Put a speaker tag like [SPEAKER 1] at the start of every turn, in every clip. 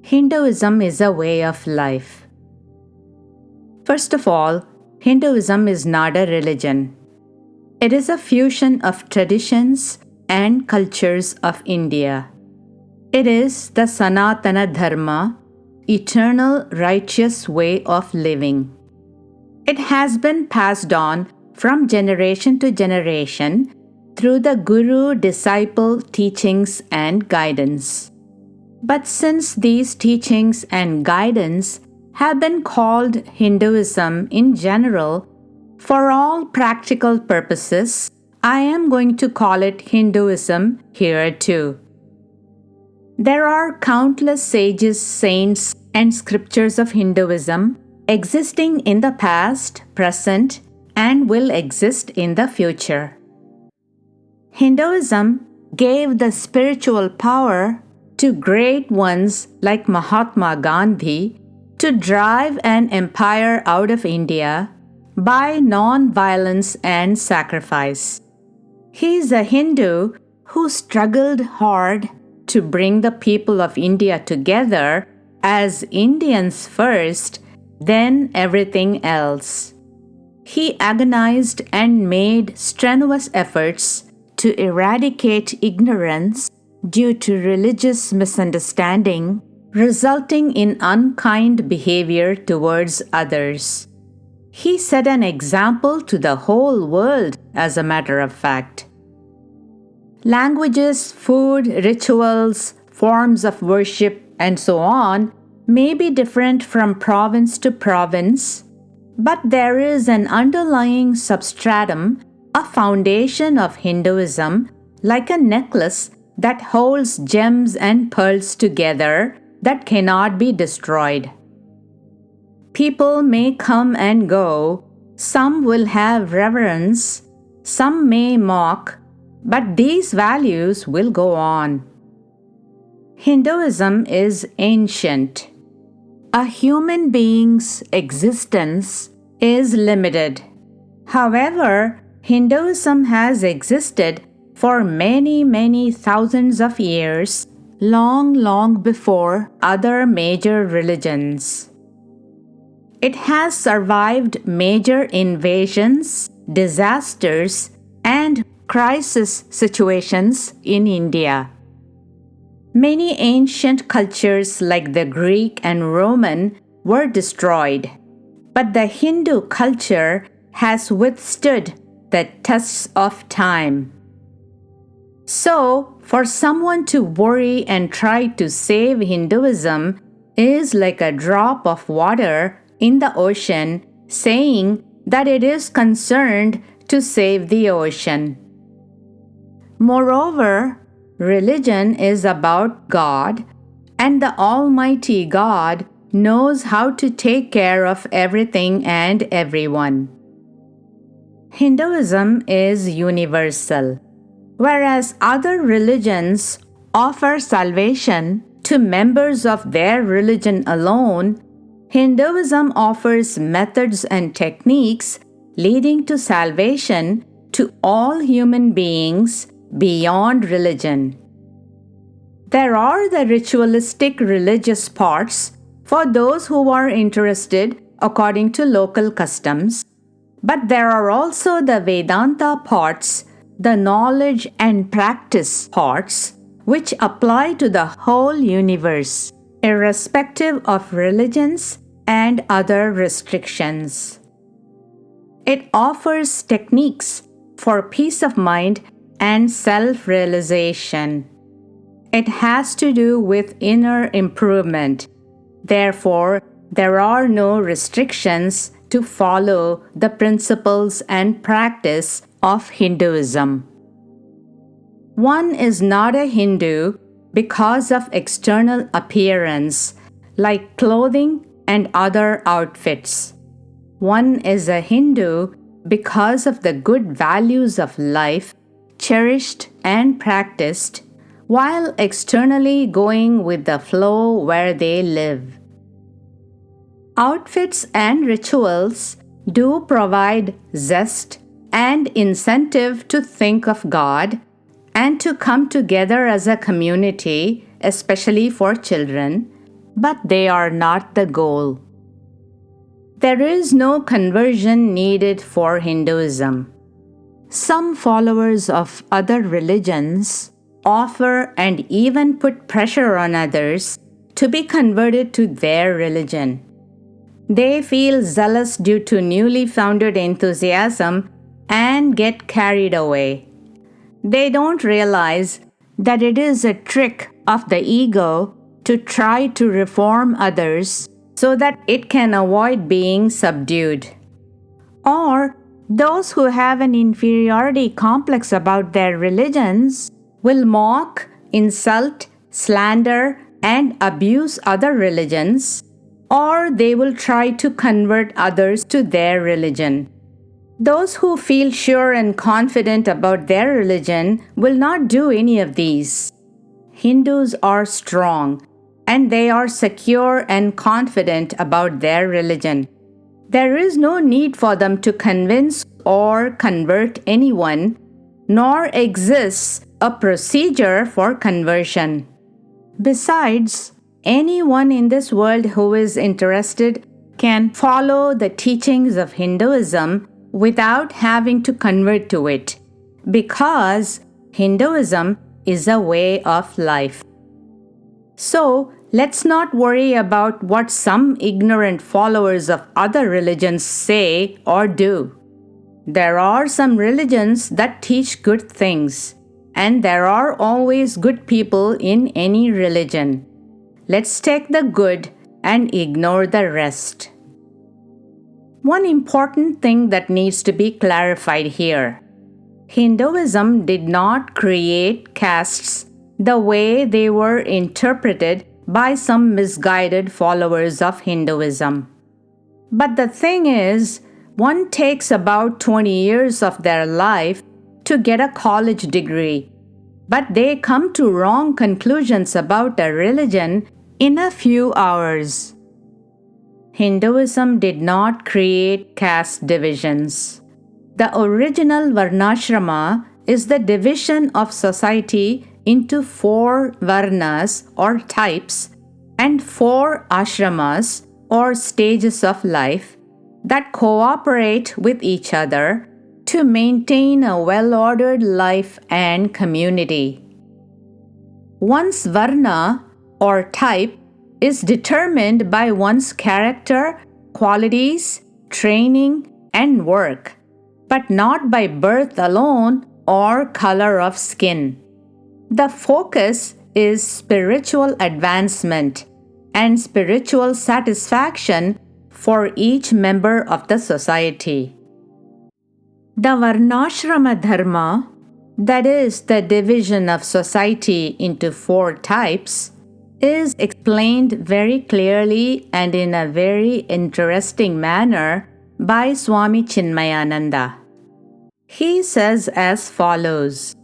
[SPEAKER 1] Hinduism is a way of life. First of all, Hinduism is not a religion. It is a fusion of traditions and cultures of India. It is the Sanatana Dharma, eternal righteous way of living. It has been passed on from generation to generation through the guru-disciple teachings and guidance. But since these teachings and guidance have been called Hinduism in general, for all practical purposes, I am going to call it Hinduism here too. There are countless sages, saints, and scriptures of Hinduism existing in the past, present, and will exist in the future. Hinduism gave the spiritual power to great ones like Mahatma Gandhi to drive an empire out of India by non-violence and sacrifice. He is a Hindu who struggled hard to bring the people of India together as Indians first, then everything else. He agonized and made strenuous efforts to eradicate ignorance due to religious misunderstanding, resulting in unkind behavior towards others. He set an example to the whole world, as a matter of fact. Languages, food, rituals, forms of worship, and so on may be different from province to province, but there is an underlying substratum, a foundation of Hinduism, like a necklace that holds gems and pearls together that cannot be destroyed. People may come and go, some will have reverence, some may mock, but these values will go on. Hinduism is ancient. A human being's existence is limited. However, Hinduism has existed for many thousands of years, long before other major religions. It has survived major invasions, disasters, and crisis situations in India. Many ancient cultures like the Greek and Roman were destroyed, but the Hindu culture has withstood the tests of time. So, for someone to worry and try to save Hinduism is like a drop of water in the ocean saying that it is concerned to save the ocean. Moreover, religion is about God, and the Almighty God knows how to take care of everything and everyone. Hinduism is universal. Whereas other religions offer salvation to members of their religion alone, Hinduism offers methods and techniques leading to salvation to all human beings beyond religion. There are the ritualistic religious parts for those who are interested according to local customs, but there are also the Vedanta parts, the knowledge and practice parts, which apply to the whole universe, irrespective of religions and other restrictions. It offers techniques for peace of mind and self-realization. It has to do with inner improvement. Therefore, there are no restrictions to follow the principles and practice of Hinduism. One is not a Hindu because of external appearance, like clothing and other outfits. One is a Hindu because of the good values of life cherished and practiced, while externally going with the flow where they live. Outfits and rituals do provide zest and incentive to think of God and to come together as a community, especially for children, but they are not the goal. There is no conversion needed for Hinduism. Some followers of other religions offer and even put pressure on others to be converted to their religion. They feel zealous due to newly founded enthusiasm and get carried away. They don't realize that it is a trick of the ego to try to reform others so that it can avoid being subdued. Or those who have an inferiority complex about their religions will mock, insult, slander, and abuse other religions, or they will try to convert others to their religion. Those who feel sure and confident about their religion will not do any of these. Hindus are strong, and they are secure and confident about their religion. There is no need for them to convince or convert anyone, nor exists a procedure for conversion. Besides, anyone in this world who is interested can follow the teachings of Hinduism without having to convert to it, because Hinduism is a way of life. So, let's not worry about what some ignorant followers of other religions say or do. There are some religions that teach good things, and there are always good people in any religion. Let's take the good and ignore the rest. One important thing that needs to be clarified here. Hinduism did not create castes the way they were interpreted by some misguided followers of Hinduism. But the thing is, one takes about 20 years of their life to get a college degree, but they come to wrong conclusions about a religion in a few hours. Hinduism did not create caste divisions. The original Varnashrama is the division of society into 4 varnas or types and 4 ashramas or stages of life that cooperate with each other to maintain a well-ordered life and community. One's varna or type is determined by one's character, qualities, training, and work, but not by birth alone or color of skin. The focus is spiritual advancement and spiritual satisfaction for each member of the society. The Varnashrama Dharma, that is the division of society into 4 types, is explained very clearly and in a very interesting manner by Swami Chinmayananda. He says as follows: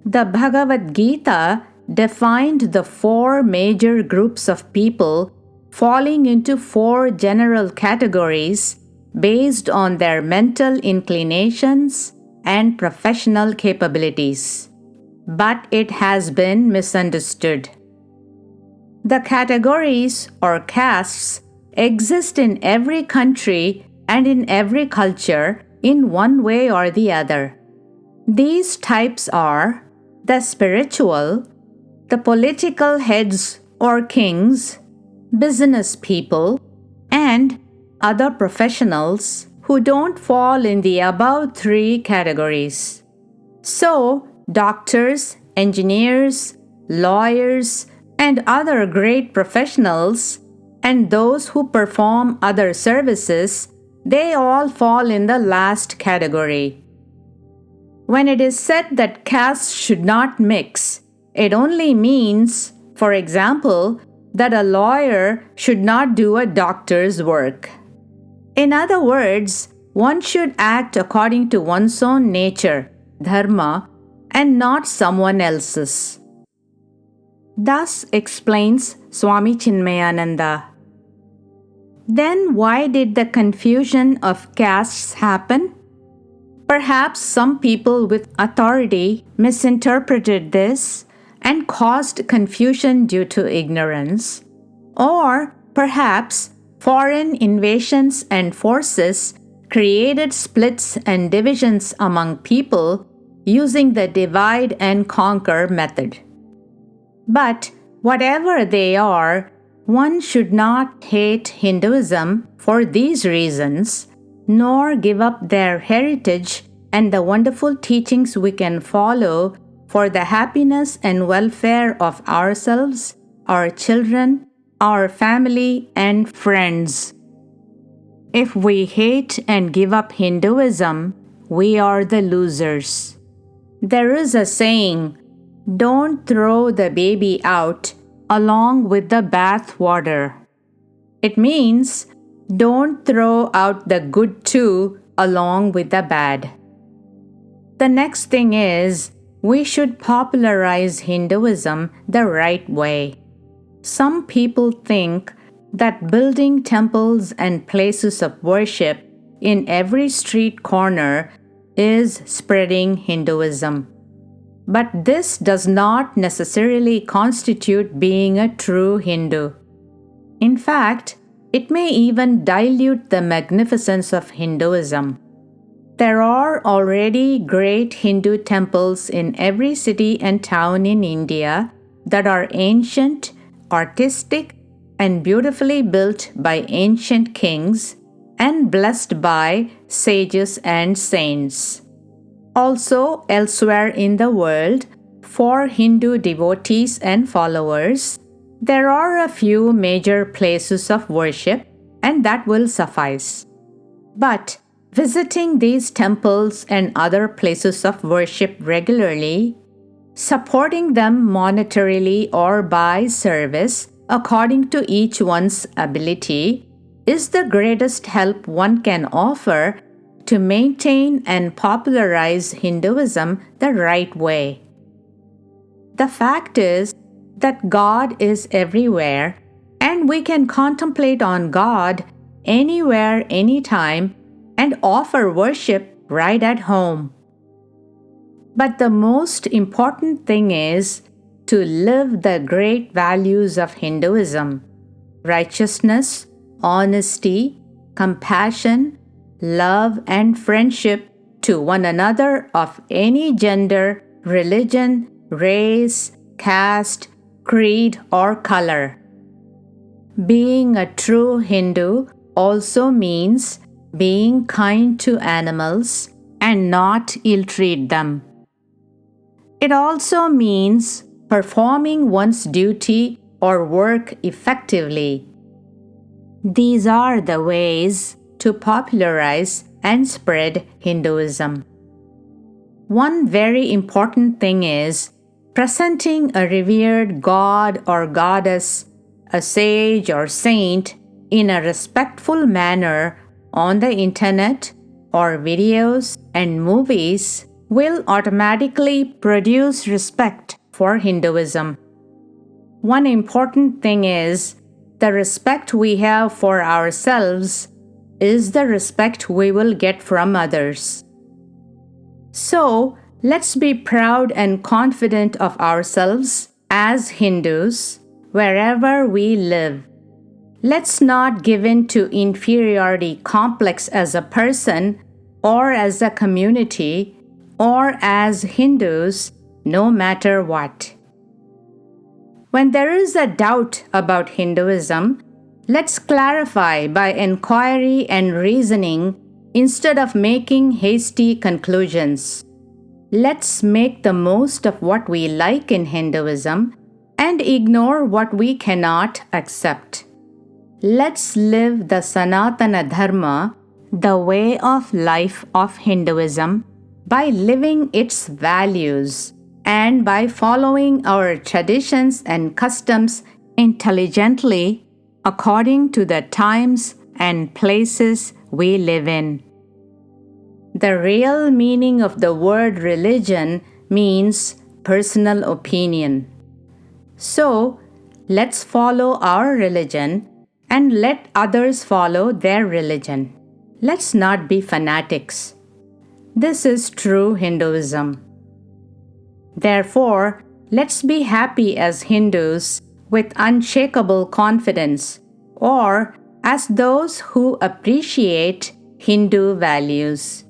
[SPEAKER 1] The Bhagavad Gita defined the 4 major groups of people falling into 4 general categories based on their mental inclinations and professional capabilities. But it has been misunderstood. The categories or castes exist in every country and in every culture in one way or the other. These types are the spiritual, the political heads or kings, business people, and other professionals who don't fall in the above 3 categories. So, doctors, engineers, lawyers, and other great professionals, and those who perform other services, they all fall in the last category. When it is said that castes should not mix, it only means, for example, that a lawyer should not do a doctor's work. In other words, one should act according to one's own nature, Dharma, and not someone else's. Thus explains Swami Chinmayananda. Then why did the confusion of castes happen? Perhaps some people with authority misinterpreted this and caused confusion due to ignorance. Or perhaps foreign invasions and forces created splits and divisions among people using the divide and conquer method. But whatever they are, one should not hate Hinduism for these reasons, nor give up their heritage and the wonderful teachings we can follow for the happiness and welfare of ourselves, our children, our family, and friends. If we hate and give up Hinduism, we are the losers. There is a saying, "Don't throw the baby out along with the bath water." It means, don't throw out the good too along with the bad. The next thing is, we should popularize Hinduism the right way. Some people think that building temples and places of worship in every street corner is spreading Hinduism. But this does not necessarily constitute being a true Hindu. In fact, it may even dilute the magnificence of Hinduism. There are already great Hindu temples in every city and town in India that are ancient, artistic, and beautifully built by ancient kings and blessed by sages and saints. Also, elsewhere in the world, for Hindu devotees and followers, there are a few major places of worship, and that will suffice. But visiting these temples and other places of worship regularly, supporting them monetarily or by service according to each one's ability, is the greatest help one can offer to maintain and popularize Hinduism the right way. The fact is that God is everywhere, and we can contemplate on God anywhere, anytime, and offer worship right at home. But the most important thing is to live the great values of Hinduism: righteousness, honesty, compassion, love, and friendship to one another of any gender, religion, race, caste, creed, or color. Being a true Hindu also means being kind to animals and not ill-treat them. It also means performing one's duty or work effectively. These are the ways to popularize and spread Hinduism. One very important thing is presenting a revered god or goddess, a sage or saint, in a respectful manner on the internet or videos and movies will automatically produce respect for Hinduism. One important thing is the respect we have for ourselves is the respect we will get from others. So, let's be proud and confident of ourselves as Hindus wherever we live. Let's not give in to inferiority complex as a person or as a community or as Hindus, no matter what. When there is a doubt about Hinduism, let's clarify by inquiry and reasoning instead of making hasty conclusions. Let's make the most of what we like in Hinduism and ignore what we cannot accept. Let's live the Sanatana Dharma, the way of life of Hinduism, by living its values and by following our traditions and customs intelligently according to the times and places we live in. The real meaning of the word religion means personal opinion. So, let's follow our religion and let others follow their religion. Let's not be fanatics. This is true Hinduism. Therefore, let's be happy as Hindus with unshakable confidence, or as those who appreciate Hindu values.